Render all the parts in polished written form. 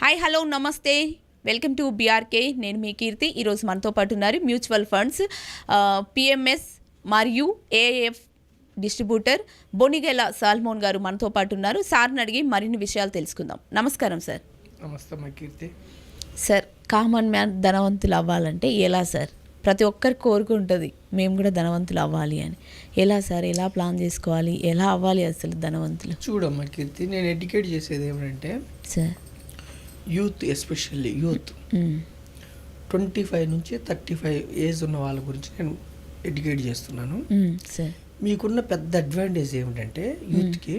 Hi hello నమస్తే welcome to BRK. నేను మీ కీర్తి. ఈరోజు మనతో పాటు ఉన్నారు మ్యూచువల్ ఫండ్స్ పిఎంఎస్ మరియు ఏఎఫ్ డిస్ట్రిబ్యూటర్ బొనిగెల సాల్మోన్ గారు మనతో పాటు ఉన్నారు. సార్ని అడిగి మరిన్ని విషయాలు తెలుసుకుందాం. నమస్కారం సార్. నమస్తే మా కీర్తి. సార్, కామన్ మ్యాన్ ధనవంతులు అవ్వాలంటే ఎలా సార్? ప్రతి ఒక్కరి కోరిక ఉంటుంది మేము కూడా ధనవంతులు అవ్వాలి అని. ఎలా సార్, ఎలా ప్లాన్ చేసుకోవాలి, ఎలా అవ్వాలి అసలు ధనవంతులు? చూడమ్మా కీర్తి, నేను ఎడ్యుకేట్ చేసేది ఏమంటే సార్, యూత్, ఎస్పెషల్లీ యూత్ 25 నుంచి 35 ఏజ్ ఉన్న వాళ్ళ గురించి నేను ఎడ్యుకేట్ చేస్తున్నాను. సార్, మీకున్న పెద్ద అడ్వాంటేజ్ ఏమిటంటే యూత్కి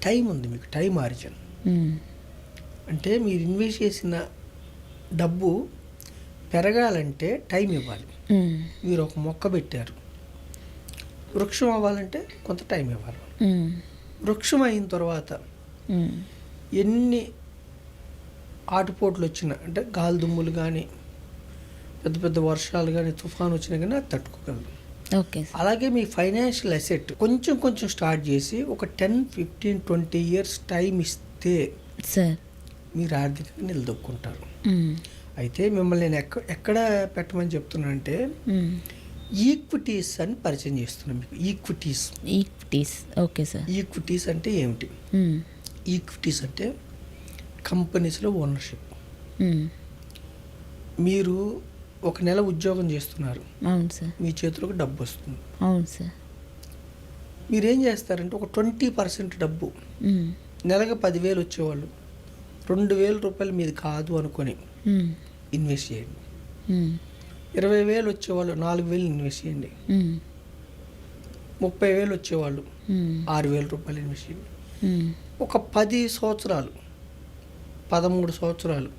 టైం ఉంది. మీకు టైం ఆరిజిన్ అంటే మీరు ఇన్వెస్ట్ చేసిన డబ్బు పెరగాలంటే టైం ఇవ్వాలి. మీరు ఒక మొక్క పెట్టారు, వృక్షం అవ్వాలంటే కొంత టైం ఇవ్వాలి. వృక్షం అయిన తర్వాత ఎన్ని ఆటుపోట్లు వచ్చినా, అంటే గాలి దుమ్ములు కానీ పెద్ద పెద్ద వర్షాలు కానీ తుఫాను వచ్చినా కానీ అది తట్టుకోగలదు. ఓకే. అలాగే మీ ఫైనాన్షియల్ అసెట్ కొంచెం కొంచెం స్టార్ట్ చేసి ఒక 10, 15, 20 ఇయర్స్ టైం ఇస్తే సార్ మీరు ఆర్థికంగా నిలదొక్కుంటారు. అయితే మిమ్మల్ని నేను ఎక్కడ పెట్టమని చెప్తున్నా అంటే ఈక్విటీస్ అని పరిచయం చేస్తున్నాను మీకు. ఈక్విటీస్. Okay sir. ఈక్విటీస్ అంటే ఏమిటి? ఈక్విటీస్ అంటే కంపెనీస్లో ఓనర్షిప్. మీరు ఒక నెల ఉద్యోగం చేస్తున్నారు. అవును సార్. మీ చేతిలోకి డబ్బు వస్తుంది. అవును సార్. మీరేం చేస్తారంటే ఒక 20% డబ్బు, నెలకు 10,000 వచ్చేవాళ్ళు 2,000 రూపాయలు మీది కాదు అనుకొని ఇన్వెస్ట్ చేయండి. 20,000 వచ్చేవాళ్ళు 4,000 ఇన్వెస్ట్ చేయండి. 30,000 వచ్చేవాళ్ళు 6,000 రూపాయలు ఇన్వెస్ట్ చేయండి. ఒక 10 సంవత్సరాలు, 13 సంవత్సరాలు,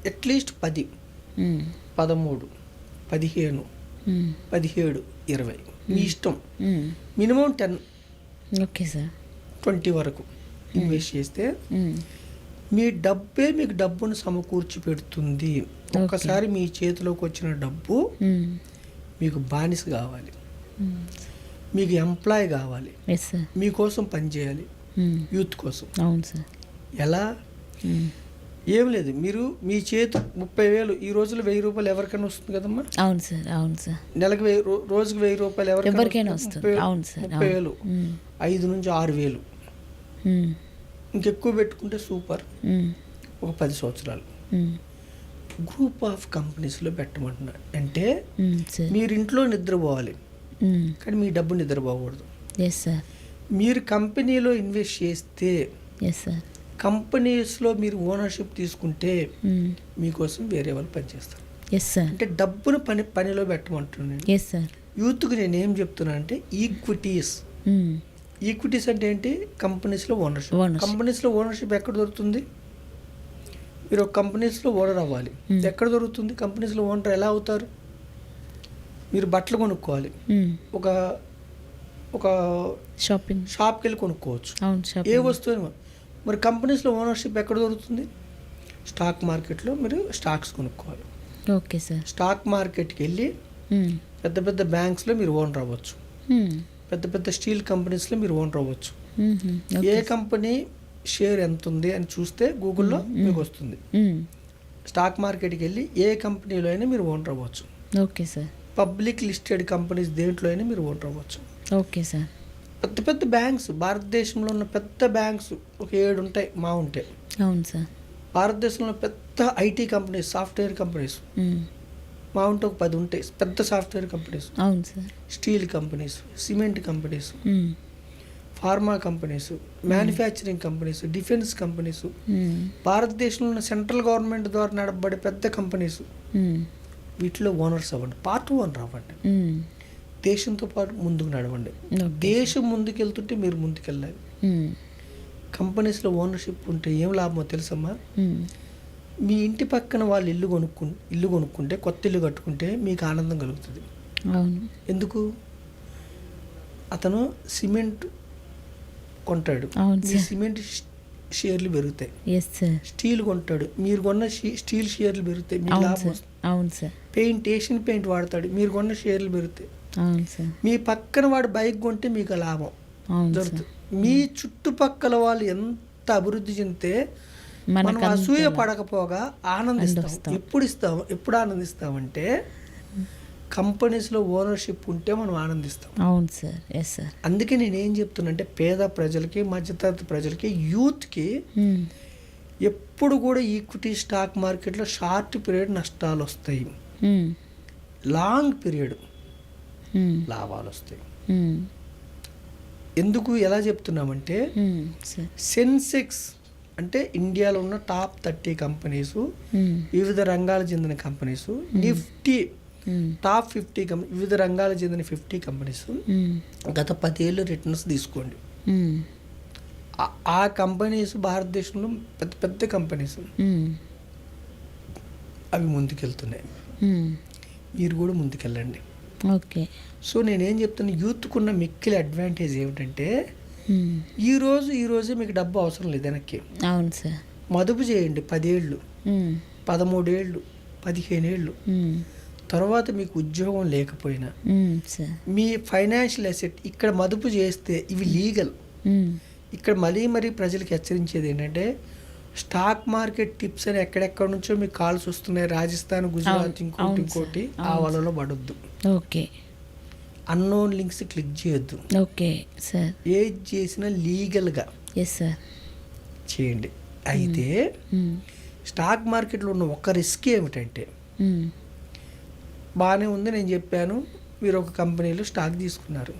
అట్లీస్ట్ 10, 13, 15, 17, 20 మీ ఇష్టం. మినిమం 10, ఓకే సార్, 20 వరకు ఇన్వెస్ట్ చేస్తే మీ డబ్బే మీకు డబ్బును సమకూర్చి పెడుతుంది. ఒక్కసారి మీ చేతిలోకి వచ్చిన డబ్బు మీకు బానిస కావాలి, మీకు ఎంప్లాయ్ కావాలి, మీకోసం పనిచేయాలి, యూత్ కోసం. అవును సార్. ఎలా? ఏం లేదు, మీరు మీ చేతి 30,000 ఈ రోజులు 1,000 రూపాయలు ఎవరికైనా వస్తుంది కదమ్మా. అవును సార్. అవును సార్. నెలకు రోజుకి 1,000 రూపాయలు ఎవరికైనా వస్తుంది. అవును సార్. 30,000, 5 నుంచి 6,000, ఇంకెక్కువ పెట్టుకుంటే సూపర్. ఒక 10 సంవత్సరాలు గ్రూప్ ఆఫ్ కంపెనీస్లో పెట్టమంటున్నా. అంటే మీరు ఇంట్లో నిద్రపోవాలి కానీ మీ డబ్బు నిద్రపోకూడదు. మీరు కంపెనీలో ఇన్వెస్ట్ చేస్తే, కంపెనీస్లో మీరు ఓనర్షిప్ తీసుకుంటే మీకోసం వేరే వాళ్ళు పనిచేస్తారు. అంటే డబ్బును పనిలో పెట్టమంటున్నాను. యూత్కి నేను ఏం చెప్తున్నా అంటే ఈక్విటీస్. ఈక్విటీస్ అంటే ఏంటి? కంపెనీస్లో ఓనర్షిప్. కంపెనీస్లో ఓనర్షిప్ ఎక్కడ దొరుకుతుంది? మీరు ఒక కంపెనీస్లో ఓనర్ అవ్వాలి. ఎక్కడ దొరుకుతుంది? కంపెనీస్లో ఓనర్ ఎలా అవుతారు? మీరు బట్టలు కొనుక్కోవాలి, ఒక షాప్కి వెళ్ళి కొనుక్కోవచ్చు ఏ వస్తువు. మరి కంపెనీస్లో ఓనర్షిప్ ఎక్కడ దొరుకుతుంది? స్టాక్ మార్కెట్లో మీరు స్టాక్స్ కొనుక్కోవాలి. Okay sir. స్టాక్ మార్కెట్కి వెళ్ళి పెద్ద పెద్ద బ్యాంక్స్లో మీరు ఓనర్ అవ్వచ్చు, పెద్ద పెద్ద స్టీల్ కంపెనీస్లో మీరు ఓనర్ అవ్వచ్చు. ఏ కంపెనీ షేర్ ఎంత ఉంది అని చూస్తే గూగుల్లో మీకు వస్తుంది. స్టాక్ మార్కెట్కి వెళ్ళి ఏ కంపెనీలో అయినా మీరు ఓనర్ అవ్వచ్చు. Okay sir. Public listed companies దేంట్లో అయినా మీరు ఓనర్ అవ్వచ్చు. Okay sir. పెద్ద పెద్ద బ్యాంక్స్, భారతదేశంలో ఉన్న పెద్ద బ్యాంక్స్ ఒక 7 ఉంటాయి మా ఉంటాయి. అవును సార్. భారతదేశంలో పెద్ద ఐటీ కంపెనీస్, సాఫ్ట్వేర్ కంపెనీస్ మా ఉంటే ఒక 10 ఉంటాయి పెద్ద సాఫ్ట్వేర్ కంపెనీస్. అవును sir. Steel companies, cement companies, pharma companies, manufacturing companies, defence companies, భారతదేశంలో ఉన్న సెంట్రల్ గవర్నమెంట్ ద్వారా నడపబడే పెద్ద కంపెనీస్. వీటిలో ఓనర్స్ అవ్వండి, పార్ట్ ఓనర్ అవ్వండి. దేశంతో పాటు ముందుకు నడవండి. దేశం ముందుకెళ్తుంటే మీరు ముందుకెళ్ళాలి. కంపెనీస్లో ఓనర్షిప్ ఉంటే ఏం లాభమో తెలుసమ్మా? మీ ఇంటి పక్కన వాళ్ళు ఇల్లు కొనుక్కుంటే, కొత్త ఇల్లు కట్టుకుంటే మీకు ఆనందం కలుగుతుంది. ఎందుకు? అతను సిమెంట్ కొంటాడు, మీ సిమెంట్ షేర్లు పెరుగుతాయి. స్టీల్ కొంటాడు, మీరు కొన్న స్టీల్ షేర్లు పెరుగుతాయి, మీకు లాభం వస్తుంది. ఏషియన్ పెయింట్ వాడతాడు, మీరు కొన్న షేర్లు పెరుగుతాయి. మీ పక్కన వాడు బైక్ కొంటే మీకు లాభం జరుగుతుంది. మీ చుట్టుపక్కల వాళ్ళు ఎంత అభివృద్ధి చెందితే మనం అసూయ పడకపోగా ఆనందిస్తాం. ఎప్పుడు ఆనందిస్తామంటే కంపెనీస్లో ఓనర్షిప్ ఉంటే మనం ఆనందిస్తాం. అవును సార్. Yes sir. అందుకే నేనేం చెప్తున్నా అంటే పేద ప్రజలకి, మధ్యతరగతి ప్రజలకి, యూత్కి ఎప్పుడు కూడా ఈక్విటీ స్టాక్ మార్కెట్లో షార్ట్ పీరియడ్ నష్టాలు వస్తాయి, లాంగ్ పీరియడ్ లాభాలు వస్తాయి. ఎందుకు ఎలా చెప్తున్నామంటే సెన్సెక్స్ అంటే ఇండియాలో ఉన్న టాప్ 30 కంపెనీస్, వివిధ రంగాలకు చెందిన కంపెనీస్, నిఫ్టీ టాప్ 50 వివిధ రంగాలకు చెందిన 50 కంపెనీస్ గత 10 ఏళ్ళు రిటర్న్స్ తీసుకోండి. ఆ కంపెనీస్ భారతదేశంలో పెద్ద పెద్ద కంపెనీస్, అవి ముందుకెళ్తున్నాయి. మీరు కూడా ముందుకెళ్ళండి. ఓకే. సో నేనేం చెప్తాను, యూత్కున్న మిక్కిలి అడ్వాంటేజ్ ఏమిటంటే ఈ రోజే మీకు డబ్బు అవసరం లేదు వెనక్కి. అవును సార్. మదుపు చేయండి 10 ఏళ్ళు, 13 ఏళ్ళు, 15 ఏళ్ళు తర్వాత మీకు ఉద్యోగం లేకపోయినా మీ ఫైనాన్షియల్ అసెట్ ఇక్కడ మదుపు చేస్తే ఇవి లీగల్. ఇక్కడ మరీ ప్రజలకు హెచ్చరించేది ఏంటంటే స్టాక్ మార్కెట్ టిప్స్ అని ఎక్కడెక్కడ నుంచో మీకు కాల్స్ వస్తున్నాయి, రాజస్థాన్, గుజరాత్, ఇంకోటి ఆ వలలో పడొద్దు. ఓకే. అన్నోన్ లింక్స్ క్లిక్ చేయొద్దు. Okay sir. ఏది చేసినా లీగల్గా చేయండి. అయితే స్టాక్ మార్కెట్లో ఉన్న ఒక రిస్క్ ఏమిటంటే బాగానే ఉంది, నేను చెప్పాను, మీరు ఒక కంపెనీలో స్టాక్ తీసుకున్నారు,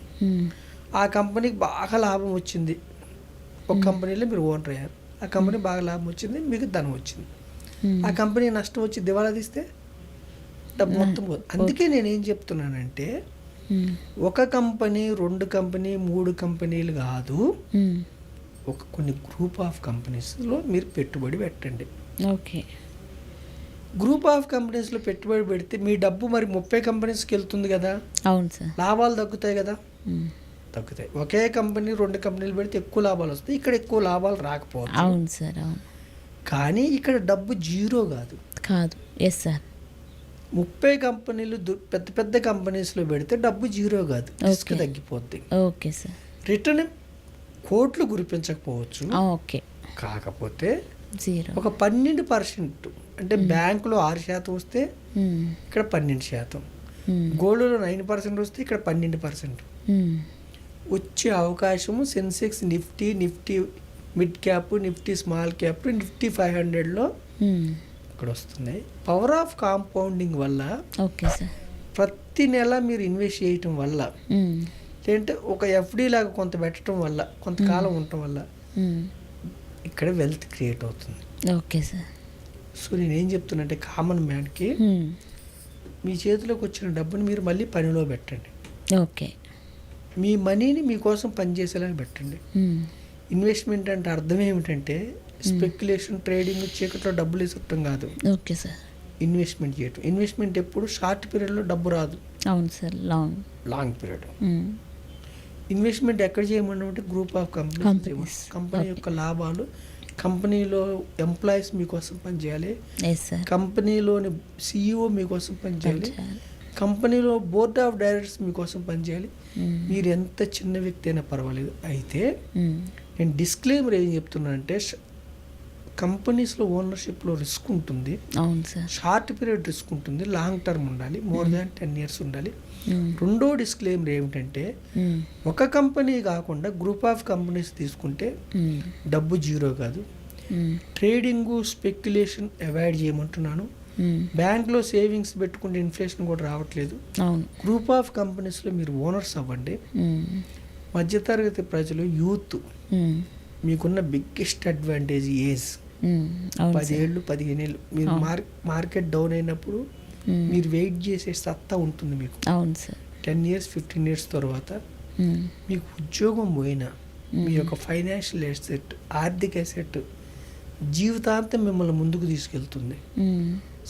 ఆ కంపెనీకి బాగా లాభం వచ్చింది, ఒక కంపెనీలో మీరు ఓనర్ అయ్యారు, ఆ కంపెనీ బాగా లాభం వచ్చింది, మీకు ధనం వచ్చింది. ఆ కంపెనీ నష్టం వచ్చి దివాళా తీస్తే డబ్బు మొత్తం పోదు. అందుకే నేనేం చెప్తున్నానంటే ఒక కంపెనీ, 2 కంపెనీ, 3 కంపెనీలు కాదు, కొన్ని గ్రూప్ ఆఫ్ కంపెనీస్లో మీరు పెట్టుబడి పెట్టండి. ఓకే. గ్రూప్ ఆఫ్ కంపెనీస్లో పెట్టుబడి పెడితే మీ డబ్బు మరి 30 కంపెనీస్కి వెళ్తుంది కదా. అవును సార్. లాభాలు తగ్గుతాయి కదా. తగ్గుతాయి. ఒకే కంపెనీ 2 కంపెనీలు పెడితే ఎక్కువ లాభాలు వస్తాయి, ఇక్కడ ఎక్కువ లాభాలు రాకపోవచ్చు. అవును సార్. అవును. కానీ ఇక్కడ డబ్బు జీరో కాదు. Yes sir. 30 కంపెనీలు పెద్ద కంపెనీస్లో పెడితే డబ్బు జీరో కాదు, రిస్క్ తగ్గిపోద్ది. Okay sir. రిటర్న్ కోట్లు గురిపించకపోవచ్చు. ఓకే. కాకపోతే జీరో ఒక 12% అంటే బ్యాంకులో 6% వస్తే ఇక్కడ 12%, గోల్డ్లో 9% వస్తే ఇక్కడ 12% వచ్చే అవకాశము Sensex, Nifty mid cap, Nifty small cap, Nifty 500లో ఇక్కడ వస్తున్నాయి. పవర్ ఆఫ్ కాంపౌండింగ్ వల్ల ప్రతి నెల మీరు ఇన్వెస్ట్ చేయటం వల్ల, లేదంటే ఒక ఎఫ్డి లాగా కొంత పెట్టడం వల్ల, కొంతకాలం ఉండటం వల్ల ఇక్కడ వెల్త్ క్రియేట్ అవుతుంది. Okay sir. సో నేనేం చెప్తున్నంటే కామన్ మ్యాన్కి మీ చేతిలోకి వచ్చిన డబ్బుని మీరు మళ్ళీ పనిలో పెట్టండి. ఓకే. మీ మనీని మీకోసం పనిచేసేలాగా పెట్టండి. ఇన్వెస్ట్మెంట్ అంటే అర్థం ఏమిటంటే స్పెక్యులేషన్, ట్రేడింగ్, చీకట్లో డబ్బులు వేసటం కాదు. Okay sir. ఇన్వెస్ట్మెంట్ చేయటం. ఇన్వెస్ట్మెంట్ ఎప్పుడు షార్ట్ పీరియడ్లో డబ్బు రాదు. అవును సార్. Long period. ఇన్వెస్ట్మెంట్ ఎక్కడ చేయమంటే గ్రూప్ ఆఫ్ కంపెనీస్. కంపెనీ యొక్క లాభాలు, కంపెనీలో ఎంప్లాయీస్ మీకోసం పనిచేయాలి, కంపెనీలోని CEO మీకోసం పనిచేయాలి, కంపెనీలో బోర్డ్ ఆఫ్ డైరెక్టర్స్ మీకోసం పనిచేయాలి. మీరు ఎంత చిన్న వ్యక్తి అయినా పర్వాలేదు. అయితే నేను డిస్క్లైమర్ ఏం చెప్తున్నానంటే కంపెనీస్లో ఓనర్షిప్లో రిస్క్ ఉంటుంది. అవును సార్. షార్ట్ పీరియడ్ రిస్క్ ఉంటుంది, లాంగ్ టర్మ్ ఉండాలి, మోర్ దాన్ 10 years ఉండాలి. రెండో డిస్క్లైమర్ ఏమిటంటే ఒక కంపెనీ కాకుండా గ్రూప్ ఆఫ్ కంపెనీస్ తీసుకుంటే డబ్బు జీరో కాదు. ట్రేడింగ్, స్పెక్యులేషన్ అవాయిడ్ చేయమంటున్నాను. బ్యాంక్లో సేవింగ్స్ పెట్టుకుంటే ఇన్ఫ్లేషన్ కూడా రావట్లేదు. గ్రూప్ ఆఫ్ కంపెనీస్లో మీరు ఓనర్స్ అవ్వండి. మధ్యతరగతి ప్రజలు, యూత్, మీకున్న బిగ్గెస్ట్ అడ్వాంటేజ్ ఏజ్. 10 ఏళ్ళు, 15 ఏళ్ళు మీరు మార్కెట్ డౌన్ అయినప్పుడు మీరు వెయిట్ చేసే సత్తా ఉంటుంది మీకు. అవును సార్. 10 years, 15 years తర్వాత మీకు ఉద్యోగం పోయినా మీ యొక్క ఫైనాన్షియల్ అసెట్, ఆర్థిక అసెట్ జీవితాంతం మిమ్మల్ని ముందుకు తీసుకెళ్తుంది.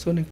సో నేను